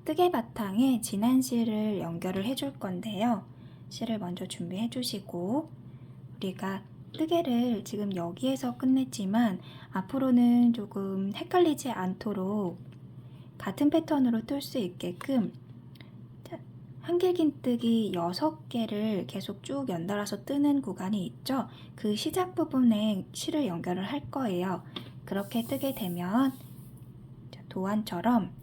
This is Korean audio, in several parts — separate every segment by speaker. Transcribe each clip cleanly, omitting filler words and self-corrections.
Speaker 1: 뜨개 바탕에 진한 실을 연결을 해줄 건데요. 실을 먼저 준비해 주시고, 우리가 뜨개를 지금 여기에서 끝냈지만 앞으로는 조금 헷갈리지 않도록 같은 패턴으로 뜰 수 있게끔 한길긴뜨기 6개를 계속 쭉 연달아서 뜨는 구간이 있죠. 그 시작 부분에 실을 연결을 할 거예요. 그렇게 뜨게 되면 도안처럼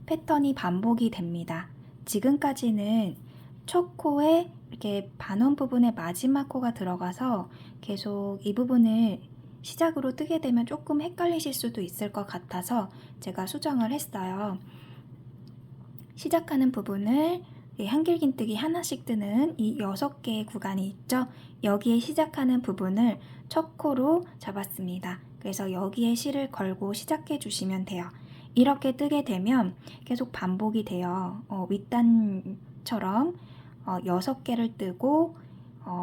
Speaker 1: 패턴이 반복이 됩니다. 지금까지는 첫 코에 이렇게 반원 부분에 마지막 코가 들어가서 계속 이 부분을 시작으로 뜨게 되면 조금 헷갈리실 수도 있을 것 같아서 제가 수정을 했어요. 시작하는 부분을 한길긴뜨기 하나씩 뜨는 이 6개의 구간이 있죠. 여기에 시작하는 부분을 첫 코로 잡았습니다. 그래서 여기에 실을 걸고 시작해 주시면 돼요. 이렇게 뜨게 되면 계속 반복이 돼요. 윗단처럼 6개를 뜨고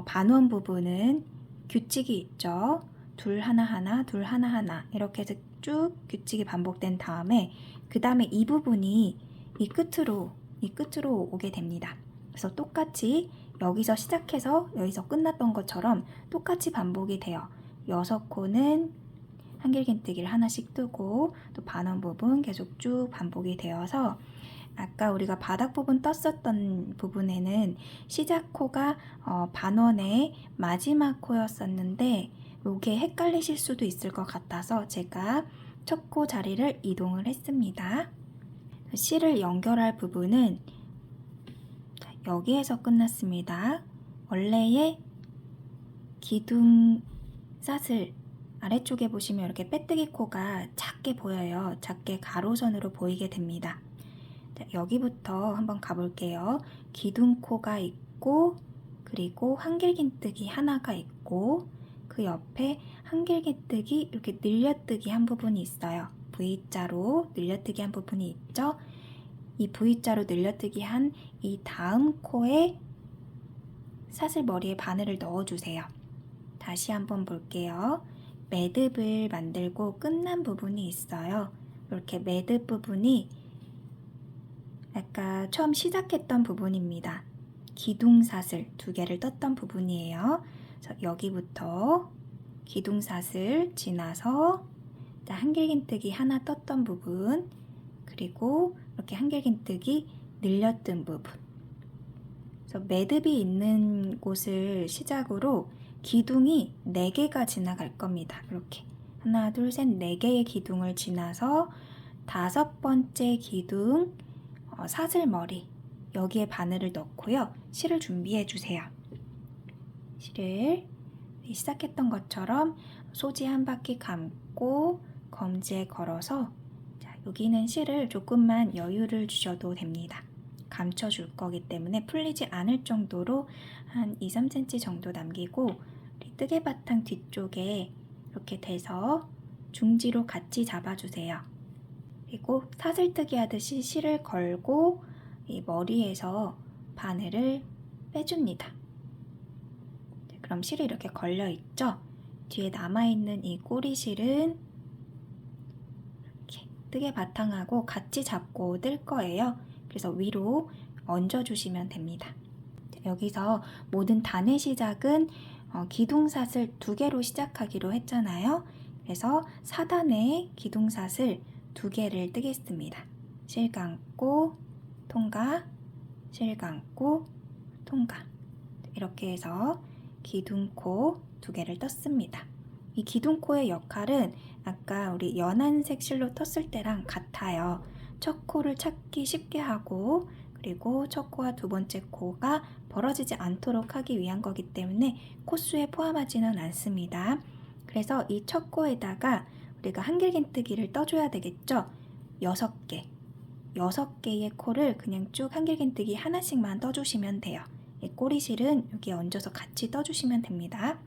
Speaker 1: 반원 부분은 규칙이 있죠. 둘 하나하나 둘 하나하나 이렇게 해서 쭉 규칙이 반복된 다음에 그 다음에 이 부분이 이 끝으로 오게 됩니다. 그래서 똑같이 여기서 시작해서 여기서 끝났던 것처럼 똑같이 반복이 돼요. 6코는 한길긴뜨기를 하나씩 뜨고 또 반원 부분 계속 쭉 반복이 되어서 아까 우리가 바닥 부분 떴었던 부분에는 시작 코가 반원의 마지막 코였었는데 이게 헷갈리실 수도 있을 것 같아서 제가 첫 코 자리를 이동을 했습니다. 실을 연결할 부분은 여기에서 끝났습니다. 원래의 기둥 사슬 아래쪽에 보시면 이렇게 빼뜨기 코가 작게 보여요. 작게 가로선으로 보이게 됩니다. 자, 여기부터 한번 가볼게요. 기둥코가 있고 그리고 한길긴뜨기 하나가 있고 그 옆에 한길긴뜨기 이렇게 늘려뜨기 한 부분이 있어요. V자로 늘려뜨기 한 부분이 있죠. 이 V자로 늘려뜨기 한 이 다음 코에 사슬 머리에 바늘을 넣어주세요. 다시 한번 볼게요. 매듭을 만들고 끝난 부분이 있어요. 이렇게 매듭 부분이 아까 처음 시작했던 부분입니다. 기둥사슬 2개를 떴던 부분이에요. 그래서 여기부터 기둥사슬 지나서 한길긴뜨기 하나 떴던 부분 그리고 이렇게 한길긴뜨기 늘렸던 부분. 그래서 매듭이 있는 곳을 시작으로 기둥이 4개가 지나갈 겁니다. 이렇게 하나, 둘, 셋, 4개의 기둥을 지나서 5번째 기둥 사슬머리 여기에 바늘을 넣고요. 실을 준비해 주세요. 실을 시작했던 것처럼 소지 한 바퀴 감고 검지에 걸어서 여기는 실을 조금만 여유를 주셔도 됩니다. 감춰줄 거기 때문에 풀리지 않을 정도로 한 2-3cm 정도 남기고 뜨개 바탕 뒤쪽에 이렇게 대서 중지로 같이 잡아주세요. 그리고 사슬뜨기 하듯이 실을 걸고 이 머리에서 바늘을 빼줍니다. 그럼 실이 이렇게 걸려 있죠? 뒤에 남아있는 이 꼬리실은 이렇게 뜨개 바탕하고 같이 잡고 뜰 거예요. 그래서 위로 얹어주시면 됩니다. 여기서 모든 단의 시작은 기둥사슬 2개로 시작하기로 했잖아요. 그래서 4단의 기둥사슬 2개를 뜨겠습니다. 실 감고 통과, 실 감고 통과. 이렇게 해서 기둥코 2개를 떴습니다. 이 기둥코의 역할은 아까 우리 연한색 실로 떴을 때랑 같아요. 첫 코를 찾기 쉽게 하고 그리고 첫 코와 2번째 코가 벌어지지 않도록 하기 위한 거기 때문에 코수에 포함하지는 않습니다. 그래서 이 첫 코에다가 우리가 한길긴뜨기를 떠줘야 되겠죠? 6개의 코를 그냥 쭉 한길긴뜨기 하나씩만 떠주시면 돼요. 이 꼬리실은 여기에 얹어서 같이 떠주시면 됩니다.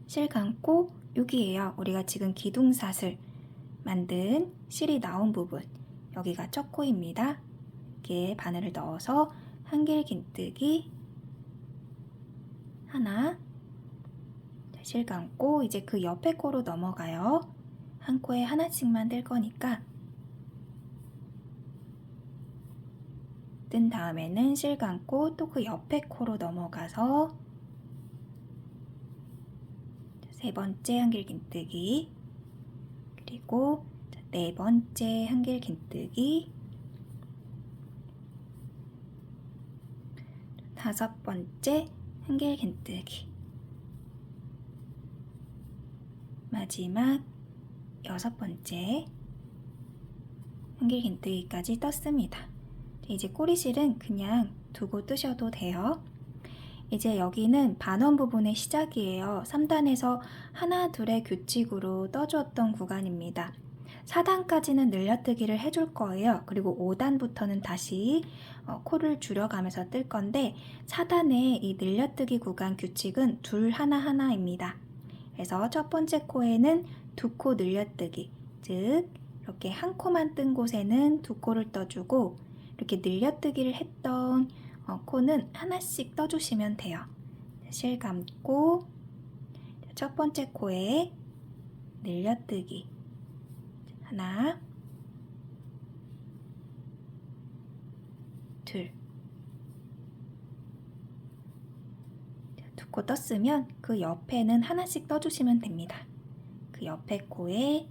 Speaker 1: 실 감고 여기에요. 우리가 지금 기둥사슬 만든 실이 나온 부분 여기가 첫 코입니다. 여기에 바늘을 넣어서 한길긴뜨기 하나 실 감고 이제 그 옆에 코로 넘어가요. 한 코에 하나씩만 뜰 거니까 뜬 다음에는 실 감고 또 그 옆에 코로 넘어가서 세 번째 한길긴뜨기, 그리고 네 번째 한길긴뜨기, 다섯 번째 한길긴뜨기, 마지막 여섯 번째 한길긴뜨기까지 떴습니다. 이제 꼬리실은 그냥 두고 뜨셔도 돼요. 이제 여기는 반원 부분의 시작이에요. 3단에서 하나 둘의 규칙으로 떠주었던 구간입니다. 4단까지는 늘려뜨기를 해줄 거예요. 그리고 5단부터는 다시 코를 줄여가면서 뜰 건데 4단의 이 늘려뜨기 구간 규칙은 둘 하나하나입니다. 그래서 첫 번째 코에는 두 코 늘려뜨기, 즉 이렇게 한 코만 뜬 곳에는 두 코를 떠주고 이렇게 늘려뜨기를 했던 코는 하나씩 떠주시면 돼요. 실 감고 첫 번째 코에 늘려뜨기 하나, 둘, 두 코 떴으면 그 옆에는 하나씩 떠주시면 됩니다. 그 옆에 코에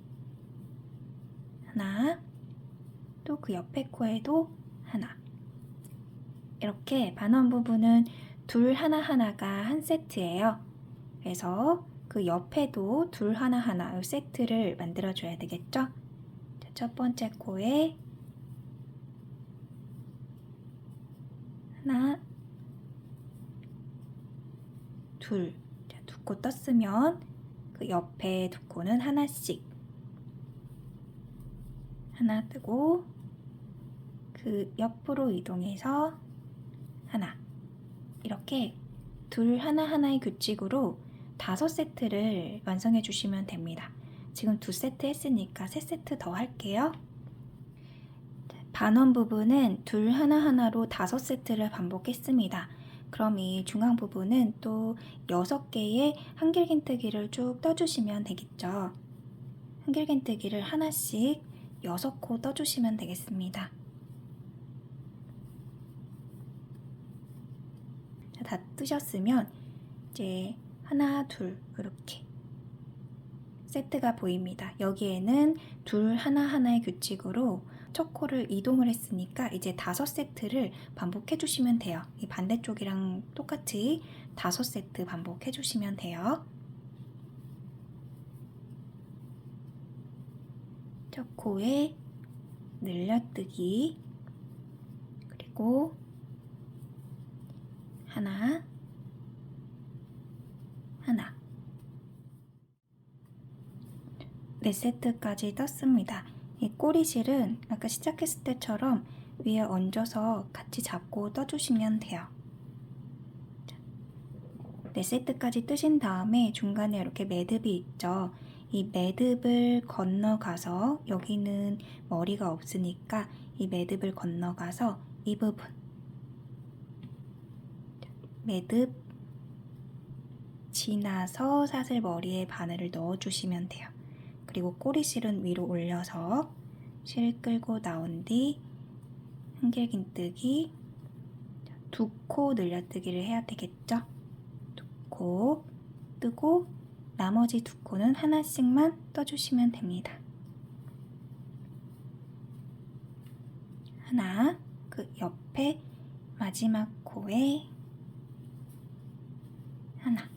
Speaker 1: 하나, 또 그 옆에 코에도 하나. 이렇게 반원 부분은 둘 하나하나가 한 세트예요. 그래서 그 옆에도 둘 하나하나 이 세트를 만들어 줘야 되겠죠? 첫 번째 코에 하나, 둘, 두 코 떴으면 그 옆에 두 코는 하나씩 하나 뜨고 그 옆으로 이동해서 하나, 이렇게 둘 하나하나의 규칙으로 5세트를 완성해 주시면 됩니다. 지금 2세트 했으니까 3세트 더 할게요. 반원 부분은 둘 하나하나로 5세트를 반복했습니다. 그럼 이 중앙 부분은 또 6개의 한길긴뜨기를 쭉 떠주시면 되겠죠. 한길긴뜨기를 하나씩 6코 떠주시면 되겠습니다. 다 뜨셨으면 이제 하나, 둘 이렇게 세트가 보입니다. 여기에는 둘 하나하나의 규칙으로 첫 코를 이동을 했으니까 이제 5세트를 반복해 주시면 돼요. 이 반대쪽이랑 똑같이 5세트 반복해 주시면 돼요. 첫 코에 늘려뜨기, 그리고 하나, 하나, 4세트까지 떴습니다. 이 꼬리실은 아까 시작했을 때처럼 위에 얹어서 같이 잡고 떠주시면 돼요. 4세트까지 뜨신 다음에 중간에 이렇게 매듭이 있죠. 이 매듭을 건너가서 여기는 머리가 없으니까 이 매듭을 건너가서 이 부분 매듭 지나서 사슬 머리에 바늘을 넣어주시면 돼요. 그리고 꼬리실은 위로 올려서 실 끌고 나온 뒤 한길긴뜨기 2코 늘려뜨기를 해야 되겠죠? 2코 뜨고 나머지 2코는 하나씩만 떠주시면 됩니다. 하나, 그 옆에 마지막 코에 하나,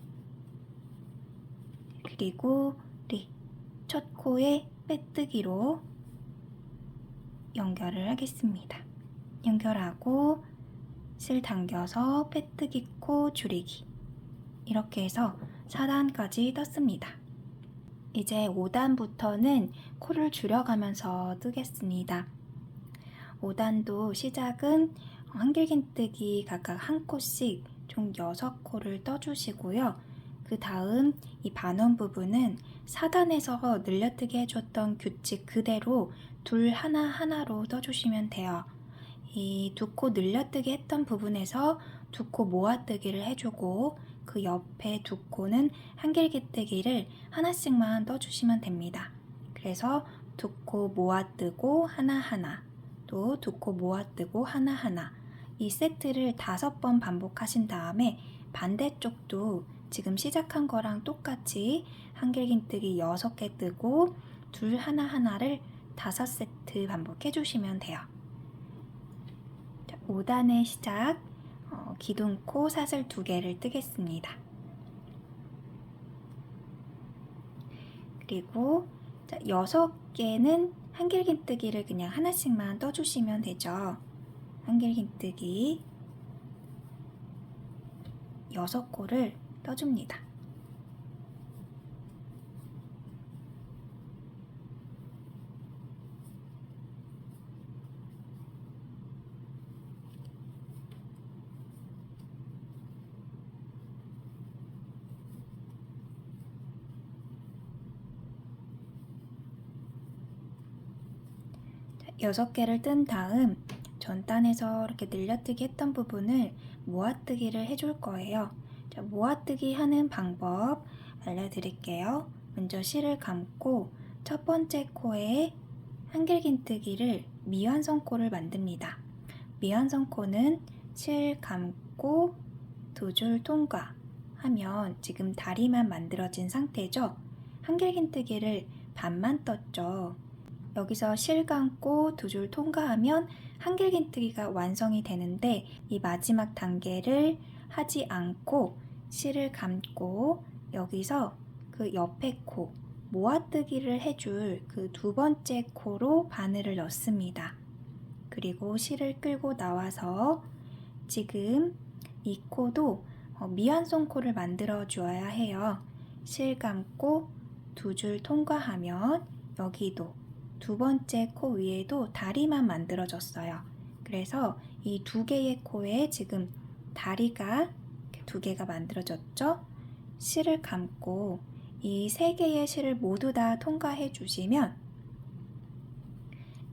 Speaker 1: 그리고 우리 첫 코에 빼뜨기로 연결을 하겠습니다. 연결하고 실 당겨서 빼뜨기 코 줄이기, 이렇게 해서 4단까지 떴습니다. 이제 5단부터는 코를 줄여가면서 뜨겠습니다. 5단도 시작은 한길긴뜨기 각각 한 코씩 총 6코를 떠주시고요. 그 다음 이 반원 부분은 4단에서 늘려뜨기 해줬던 규칙 그대로 둘 하나하나로 떠주시면 돼요. 이 2코 늘려뜨기 했던 부분에서 2코 모아뜨기를 해주고 그 옆에 2코는 한길긴뜨기를 하나씩만 떠주시면 됩니다. 그래서 2코 모아뜨고 하나하나, 또 2코 모아뜨고 하나하나, 이 세트를 5번 반복하신 다음에 반대쪽도 지금 시작한 거랑 똑같이 한길긴뜨기 6개 뜨고 둘 하나하나를 5세트 반복해 주시면 돼요. 5단의 시작, 기둥코 사슬 2개를 뜨겠습니다. 그리고 6개는 한길긴뜨기를 그냥 하나씩만 떠주시면 되죠. 한길긴뜨기 6코를 떠줍니다. 자, 6개를 뜬 다음 전단에서 이렇게 늘려뜨기 했던 부분을 모아뜨기를 해줄 거예요. 자, 모아뜨기 하는 방법 알려드릴게요. 먼저 실을 감고 첫 번째 코에 한길긴뜨기를 미완성코를 만듭니다. 미완성코는 실 감고 2줄 통과 하면 지금 다리만 만들어진 상태죠. 한길긴뜨기를 반만 떴죠. 여기서 실 감고 2줄 통과하면 한길긴뜨기가 완성이 되는데 이 마지막 단계를 하지 않고 실을 감고 여기서 그 옆에 코 모아뜨기를 해줄 그 2번째 코로 바늘을 넣습니다. 그리고 실을 끌고 나와서 지금 이 코도 미완성 코를 만들어 주어야 해요. 실 감고 2줄 통과하면 여기도 2번째 코 위에도 다리만 만들어졌어요. 그래서 이 2개의 코에 지금 다리가 2개가 만들어졌죠? 실을 감고 이 3개의 실을 모두 다 통과해 주시면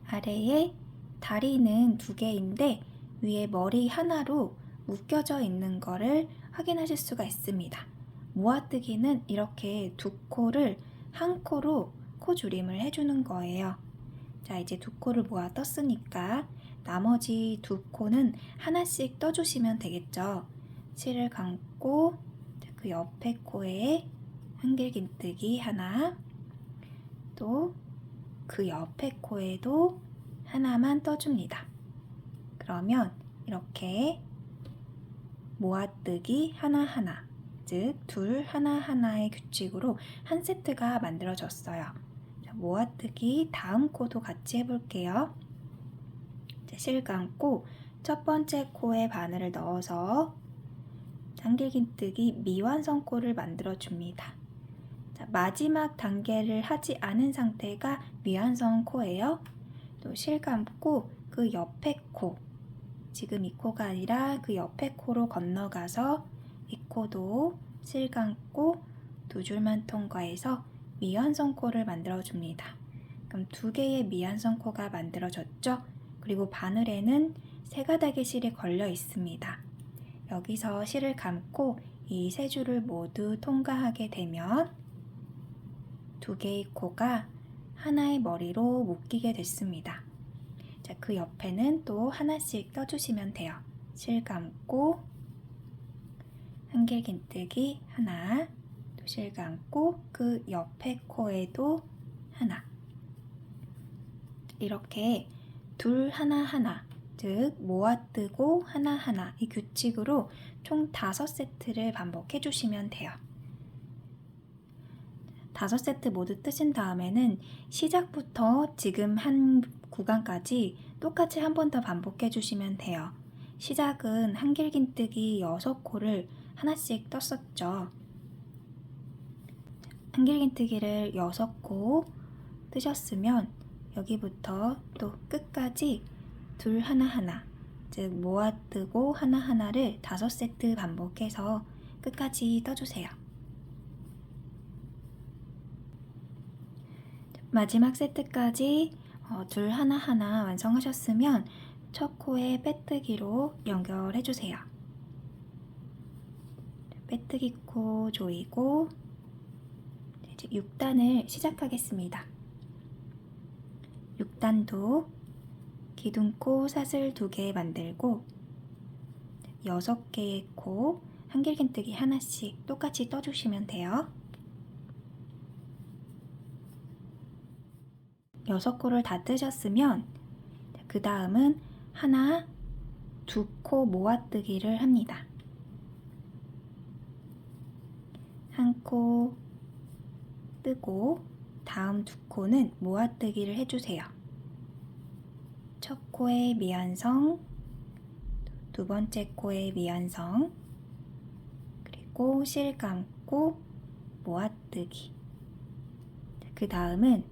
Speaker 1: 아래에 다리는 2개인데 위에 머리 하나로 묶여져 있는 거를 확인하실 수가 있습니다. 모아뜨기는 이렇게 2코를 한 코로 코줄임을 해주는 거예요. 자, 이제 2코를 모아 떴으니까 나머지 2코는 하나씩 떠주시면 되겠죠. 실을 감고 그 옆에 코에 한길긴뜨기 하나, 또 그 옆에 코에도 하나만 떠줍니다. 그러면 이렇게 모아뜨기 하나하나, 즉 둘 하나하나의 규칙으로 한 세트가 만들어졌어요. 자, 모아뜨기 다음 코도 같이 해볼게요. 자, 실 감고 첫 번째 코에 바늘을 넣어서 한길긴뜨기 미완성 코를 만들어줍니다. 자, 마지막 단계를 하지 않은 상태가 미완성 코예요. 또 실 감고 그 옆에 코, 지금 이 코가 아니라 그 옆에 코로 건너가서 이 코도 실 감고 2줄만 통과해서 미완성 코를 만들어 줍니다. 그럼 2개의 미완성 코가 만들어졌죠? 그리고 바늘에는 3가닥의 실이 걸려 있습니다. 여기서 실을 감고 이 3줄을 모두 통과하게 되면 2개의 코가 하나의 머리로 묶이게 됐습니다. 자, 그 옆에는 또 하나씩 떠주시면 돼요. 실 감고 한길긴뜨기 하나, 또 실 감고 그 옆에 코에도 하나. 이렇게 둘 하나하나, 즉 모아뜨고 하나하나 이 규칙으로 총 5세트를 반복해 주시면 돼요. 5세트 모두 뜨신 다음에는 시작부터 지금 한 구간까지 똑같이 한 번 더 반복해 주시면 돼요. 시작은 한길긴뜨기 6코를 하나씩 떴었죠. 한길긴뜨기를 6코 뜨셨으면 여기부터 또 끝까지 둘 하나하나, 즉 모아뜨고 하나하나를 5세트 반복해서 끝까지 떠주세요. 마지막 세트까지 둘 하나하나 완성하셨으면 첫 코에 빼뜨기로 연결해주세요. 빼뜨기 코 조이고 이제 6단을 시작하겠습니다. 6단도 기둥코 사슬 2개 만들고 6개의 코 한길긴뜨기 하나씩 똑같이 떠주시면 돼요. 6코를 다 뜨셨으면 그 다음은 하나, 2코 모아뜨기를 합니다. 한 코 뜨고 다음 2코는 모아뜨기를 해주세요. 첫 코에 미완성, 두 번째 코에 미완성, 그리고 실 감고 모아뜨기. 그 다음은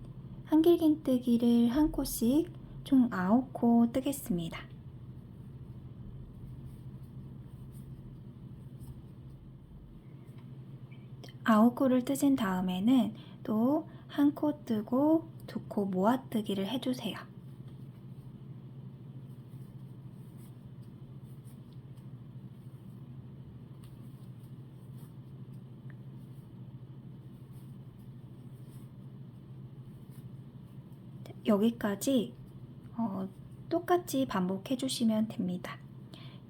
Speaker 1: 한길긴뜨기를 한 코씩 총 9코 뜨겠습니다. 아홉 코를 뜨신 다음에는 또 한 코 뜨고 2코 모아뜨기를 해주세요. 여기까지 똑같이 반복해 주시면 됩니다.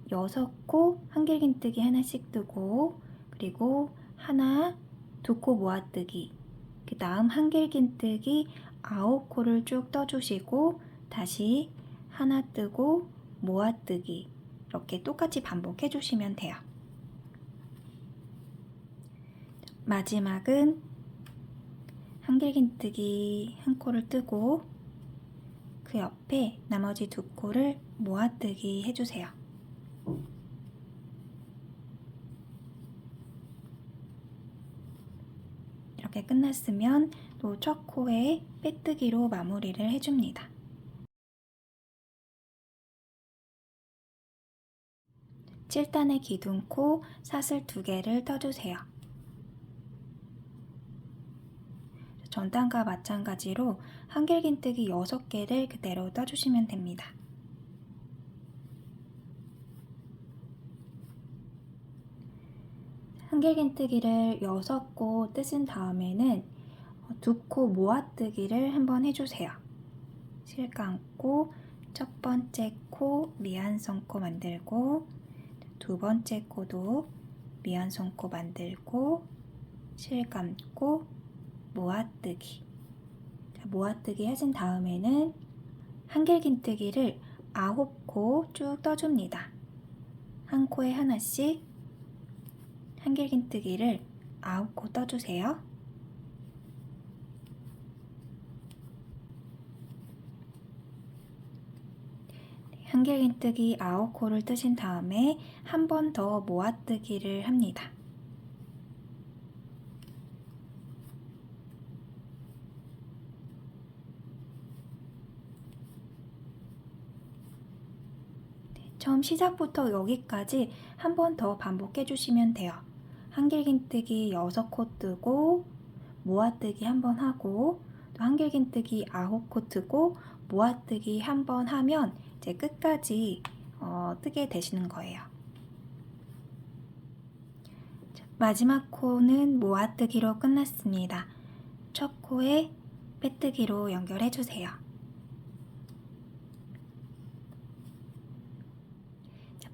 Speaker 1: 6코 한길긴뜨기 하나씩 뜨고 그리고 하나, 2코 모아뜨기, 그 다음 한길긴뜨기 9코를 쭉 떠주시고 다시 하나 뜨고 모아뜨기 이렇게 똑같이 반복해 주시면 돼요. 마지막은 한길긴뜨기 한 코를 뜨고 그 옆에 나머지 2코를 모아뜨기 해주세요. 이렇게 끝났으면 또 첫 코에 빼뜨기로 마무리를 해줍니다. 칠단의 기둥코 사슬 2개를 떠주세요. 전단과 마찬가지로 한길긴뜨기 6개를 그대로 떠주시면 됩니다. 한길긴뜨기를 6코 뜨신 다음에는 2코 모아뜨기를 한번 해주세요. 실 감고 첫 번째 코 미완성코 만들고 두 번째 코도 미완성코 만들고 실 감고 모아뜨기. 모아뜨기 하신 다음에는 한길긴뜨기를 9코 쭉 떠줍니다. 한 코에 하나씩 한길긴뜨기를 9코 떠주세요. 한길긴뜨기 9코를 뜨신 다음에 한 번 더 모아뜨기를 합니다. 처음 시작부터 여기까지 한 번 더 반복해 주시면 돼요. 한길긴뜨기 6코 뜨고 모아뜨기 한 번 하고 또 한길긴뜨기 9코 뜨고 모아뜨기 한 번 하면 이제 끝까지 뜨게 되시는 거예요. 마지막 코는 모아뜨기로 끝났습니다. 첫 코에 빼뜨기로 연결해 주세요.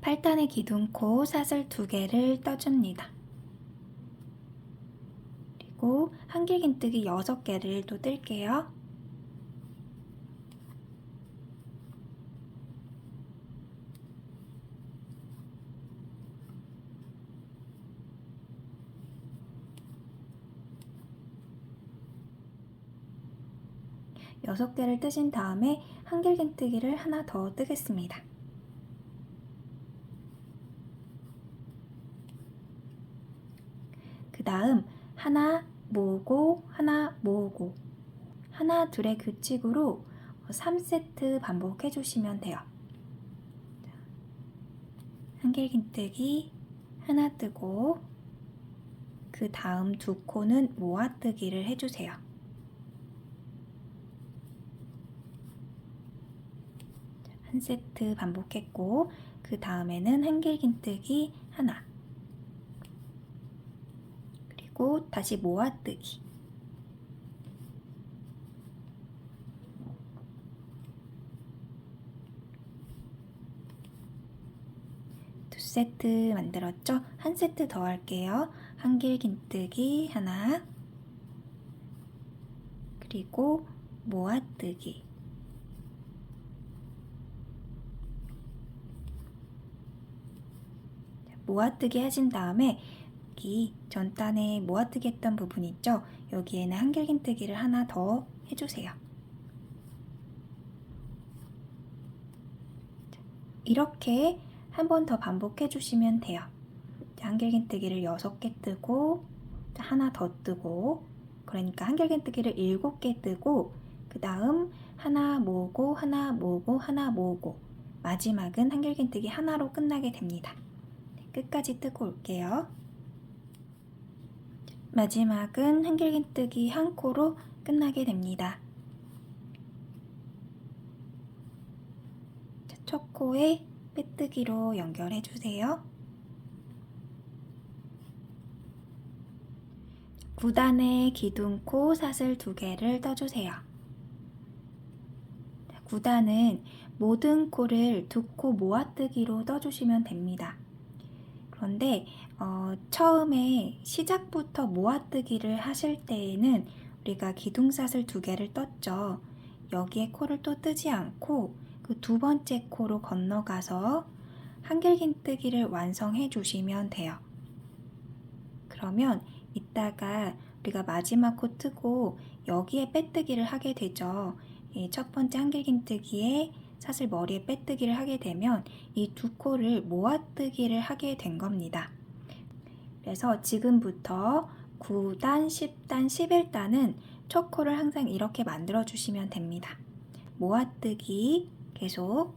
Speaker 1: 8단의 기둥코 사슬 2개를 떠줍니다. 그리고 한길긴뜨기 6개를 또 뜰게요. 여섯 개를 뜨신 다음에 한길긴뜨기를 하나 더 뜨겠습니다. 그 다음 하나 모으고 하나 모으고 하나 둘의 규칙으로 3세트 반복해 주시면 돼요. 한길긴뜨기 하나 뜨고 그 다음 2코는 모아뜨기를 해주세요. 한 세트 반복했고 그 다음에는 한길긴뜨기 하나 그리고 다시 모아뜨기 2세트 만들었죠? 한 세트 더 할게요. 한길긴뜨기 하나, 그리고 모아뜨기. 모아뜨기 하신 다음에 여기 전단에 모아뜨기 했던 부분 있죠? 여기에는 한길긴뜨기를 하나 더 해주세요. 이렇게 한 번 더 반복해 주시면 돼요. 한길긴뜨기를 6개 뜨고 하나 더 뜨고, 그러니까 한길긴뜨기를 7개 뜨고 그 다음 하나 모으고 하나 모으고 하나 모으고 마지막은 한길긴뜨기 하나로 끝나게 됩니다. 끝까지 뜨고 올게요. 마지막은 한길긴뜨기 한 코로 끝나게 됩니다. 첫 코에 빼뜨기로 연결해 주세요. 9단에 기둥코 사슬 2개를 떠주세요. 9단은 모든 코를 2코 모아뜨기로 떠주시면 됩니다. 그런데 처음에 시작부터 모아뜨기를 하실 때에는 우리가 기둥사슬 2개를 떴죠. 여기에 코를 또 뜨지 않고 그 2번째 코로 건너가서 한길긴뜨기를 완성해 주시면 돼요. 그러면 이따가 우리가 마지막 코 뜨고 여기에 빼뜨기를 하게 되죠. 첫 번째 한길긴뜨기에 사슬 머리에 빼뜨기를 하게 되면 이 2코를 모아뜨기를 하게 된 겁니다. 그래서 지금부터 9단, 10단, 11단은 첫 코를 항상 이렇게 만들어 주시면 됩니다. 모아뜨기 계속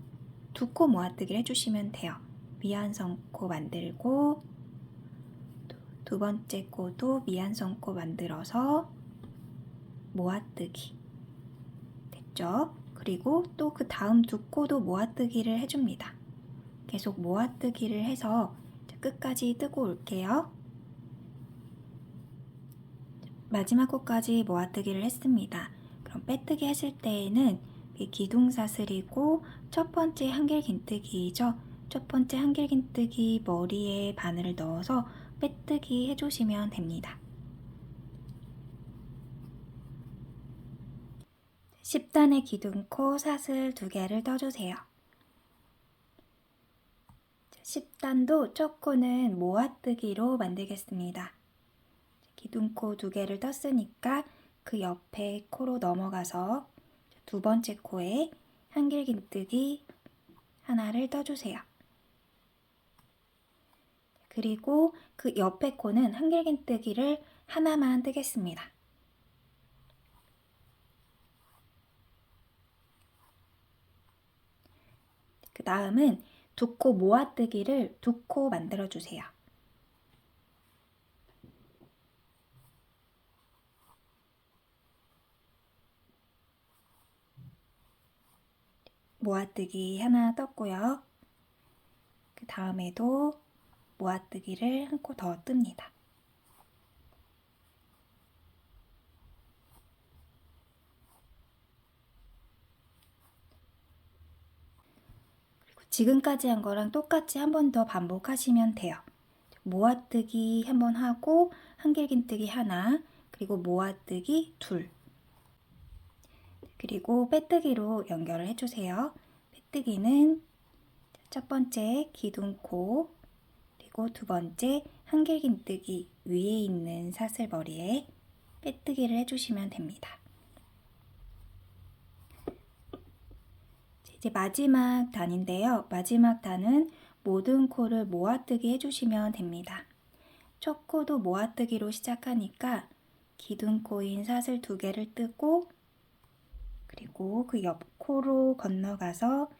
Speaker 1: 2코 모아뜨기를 해주시면 돼요. 미완성코 만들고 2번째 코도 미완성코 만들어서 모아뜨기 됐죠? 그리고 또 그 다음 2코도 모아뜨기를 해줍니다. 계속 모아뜨기를 해서 끝까지 뜨고 올게요. 마지막 코까지 모아뜨기를 했습니다. 그럼 빼뜨기 하실 때에는 기둥사슬이고 첫 번째 한길긴뜨기죠. 첫 번째 한길긴뜨기 머리에 바늘을 넣어서 빼뜨기 해주시면 됩니다. 10단의 기둥코 사슬 2개를 떠주세요. 10단도 첫 코는 모아뜨기로 만들겠습니다. 기둥코 2개를 떴으니까 그 옆에 코로 넘어가서 2번째 코에 한길긴뜨기 하나를 떠주세요. 그리고 그 옆에 코는 한길긴뜨기를 하나만 뜨겠습니다. 그 다음은 2코 모아뜨기를 2코 만들어 주세요. 모아뜨기 하나 떴고요. 그 다음에도 모아뜨기를 한 코 더 뜹니다. 그리고 지금까지 한 거랑 똑같이 한 번 더 반복하시면 돼요. 모아뜨기 한 번 하고 한길긴뜨기 하나, 그리고 모아뜨기 둘, 그리고 빼뜨기로 연결을 해주세요. 빼뜨기는 첫 번째 기둥코, 그리고 두 번째 한길긴뜨기 위에 있는 사슬머리에 빼뜨기를 해주시면 됩니다. 이제 마지막 단인데요. 마지막 단은 모든 코를 모아뜨기 해주시면 됩니다. 첫 코도 모아뜨기로 시작하니까 기둥코인 사슬 2개를 뜨고, 그리고 그 옆 코로 건너가서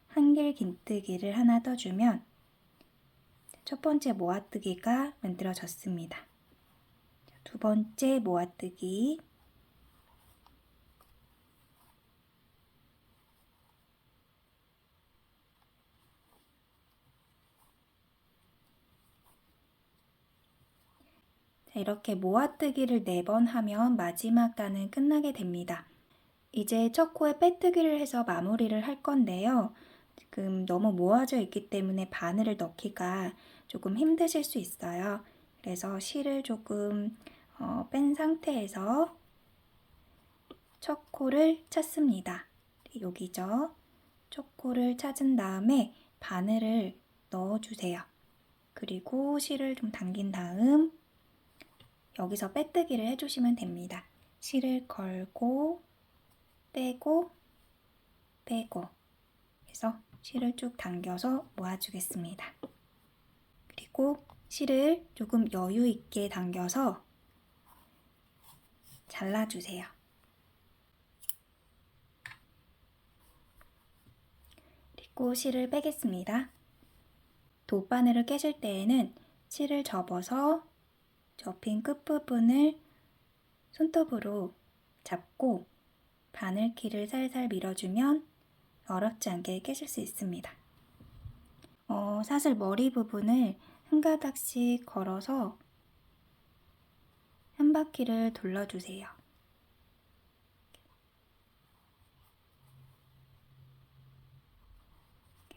Speaker 1: 한길긴뜨기를 하나 떠주면 첫 번째 모아뜨기가 만들어졌습니다. 두 번째 모아뜨기, 이렇게 모아뜨기를 4번 하면 마지막 단은 끝나게 됩니다. 이제 첫 코에 빼뜨기를 해서 마무리를 할 건데요. 지금 너무 모아져 있기 때문에 바늘을 넣기가 조금 힘드실 수 있어요. 그래서 실을 조금 뺀 상태에서 첫 코를 찾습니다. 여기죠. 첫 코를 찾은 다음에 바늘을 넣어주세요. 그리고 실을 좀 당긴 다음 여기서 빼뜨기를 해주시면 됩니다. 실을 걸고 빼고 빼고 해서 실을 쭉 당겨서 모아주겠습니다. 그리고 실을 조금 여유 있게 당겨서 잘라주세요. 그리고 실을 빼겠습니다. 돗바늘을 깨실 때에는 실을 접어서 접힌 끝부분을 손톱으로 잡고 바늘키를 살살 밀어주면 어렵지 않게 깨실 수 있습니다. 사슬 머리 부분을 한 가닥씩 걸어서 한 바퀴를 돌려주세요.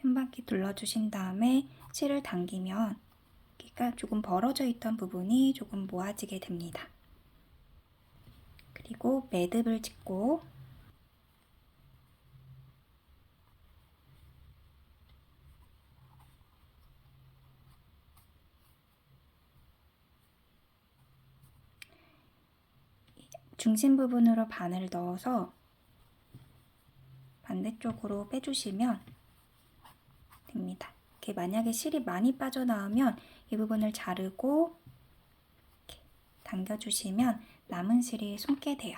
Speaker 1: 한 바퀴 돌려주신 다음에 실을 당기면 여기가 조금 벌어져 있던 부분이 조금 모아지게 됩니다. 그리고 매듭을 짓고 중심 부분으로 바늘을 넣어서 반대쪽으로 빼주시면 됩니다. 이렇게 만약에 실이 많이 빠져나오면 이 부분을 자르고 이렇게 당겨주시면 남은 실이 숨게 돼요.